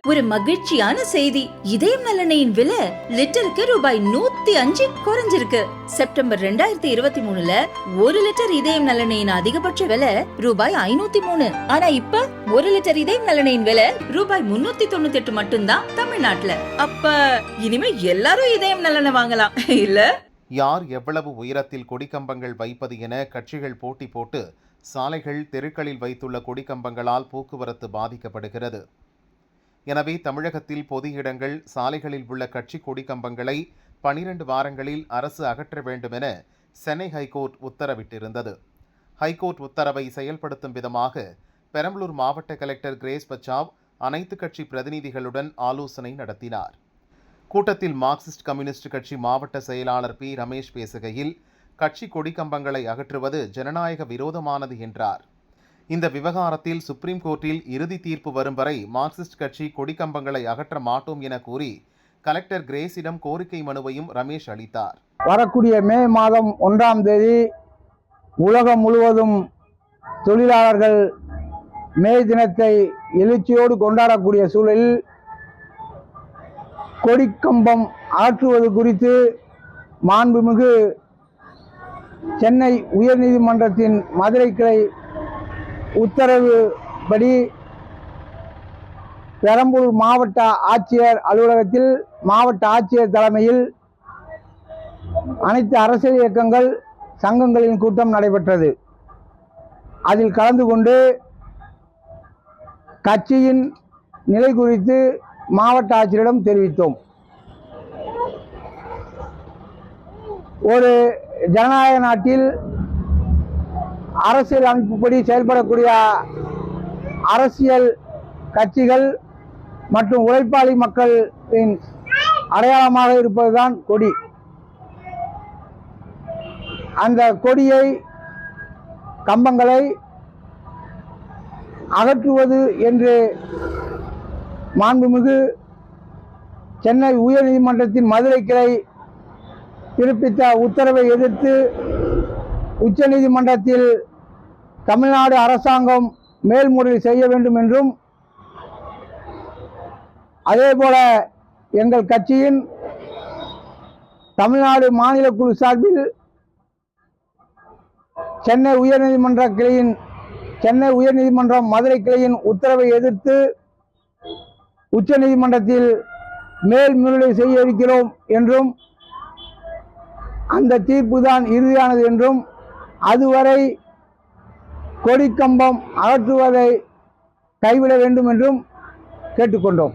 ஒரு மகிழ்ச்சியான செய்தி. இதயம் நல்லெண்ணெயின் விலை லிட்டருக்கு ரூபாய் 105 குறைஞ்சிருக்கு. செப்டம்பர் 2023ல 1 லிட்டர் இதயம் நல்லெண்ணெயின் அதிகபட்ச விலை ரூபாய் 503. ஆனா இப்ப 1 லிட்டர் இதயம் நல்லெண்ணெயின் விலை ரூபாய் 398 மட்டும்தான் தமிழ்நாட்டுல. அப்ப இனிமே எல்லாரும் இதயம் நல்லெண்ணெய் வாங்கலாம் இல்ல? யார் எவ்வளவு உயரத்தில் கொடிக்கம்பங்கள் வைப்பது என கட்சிகள் போட்டி போட்டு சாலைகள் தெருக்களில் வைத்துள்ள கொடிக்கம்பங்களால் போக்குவரத்து பாதிக்கப்படுகிறது. எனவே தமிழகத்தில் பொது இடங்கள் சாலைகளில் உள்ள கட்சி கொடிக்கம்பங்களை 12 வாரங்களில் அரசு அகற்ற வேண்டும் என சென்னை ஹைகோர்ட் உத்தரவிட்டிருந்தது. ஹைகோர்ட் உத்தரவை செயல்படுத்தும் விதமாக பெரம்பலூர் மாவட்ட கலெக்டர் கிரேஸ் பச்சாவ் அனைத்து கட்சி பிரதிநிதிகளுடன் ஆலோசனை நடத்தினார். கூட்டத்தில் மார்க்சிஸ்ட் கம்யூனிஸ்ட் கட்சி மாவட்ட செயலாளர் பி ரமேஷ் பேசுகையில், கட்சி கொடிக்கம்பங்களை அகற்றுவது ஜனநாயக விரோதமானது என்றார். இந்த விவகாரத்தில் சுப்ரீம் கோர்ட்டில் இறுதி தீர்ப்பு வரும் வரை மார்க்சிஸ்ட் கட்சி கொடிக்கம்பங்களை அகற்ற மாட்டோம் என கூறி கலெக்டர் கிரேஸிடம் கோரிக்கை மனுவையும் ரமேஷ் அளித்தார். வரக்கூடிய மே மாதம் 1ஆம் தேதி உலகம் முழுவதும் தொழிலாளர்கள் மே தினத்தை எழுச்சியோடு கொண்டாடக்கூடிய சூழலில் கொடிக்கம்பம் அகற்றுவது குறித்து மாண்புமிகு சென்னை உயர்நீதிமன்றத்தின் மதுரை கிளை உத்தரவுப்படி பெரம்பலூர் மாவட்ட ஆட்சியர் அலுவலகத்தில் மாவட்ட ஆட்சியர் தலைமையில் அனைத்து அரசியல் இயக்கங்கள் சங்கங்களின் கூட்டம் நடைபெற்றது. அதில் கலந்து கொண்டு கட்சியின் நிலை குறித்து மாவட்ட ஆட்சியரிடம் தெரிவித்தோம். ஒரு ஜனநாயக நாட்டில் அரசியல் அமைப்புப்படி செயல்படக்கூடிய அரசியல் கட்சிகள் மற்றும் உழைப்பாளி மக்களின் அடையாளமாக இருப்பதுதான் கொடி. அந்த கொடியை கம்பங்களை அகற்றுவது என்று மாண்புமிகு சென்னை உயர்நீதிமன்றத்தின் மதுரை கிளை பிறப்பித்த உத்தரவை எதிர்த்து உச்சநீதிமன்றத்தில் தமிழ்நாடு அரசாங்கம் மேல்முறையீடு செய்ய வேண்டும் என்றும், அதேபோல எங்கள் கட்சியின் தமிழ்நாடு மாநில குழு சார்பில் சென்னை உயர்நீதிமன்றம் மதுரை கிளையின் உத்தரவை எதிர்த்து உச்சநீதிமன்றத்தில் மேல்முறையீடு செய்ய இருக்கிறோம் என்றும், அந்த தீர்ப்பு தான் இறுதியானது என்றும், அதுவரை கொடிக்கம்பம் அகற்றுவதை கைவிட வேண்டும் என்றும் கேட்டுக்கொண்டோம்.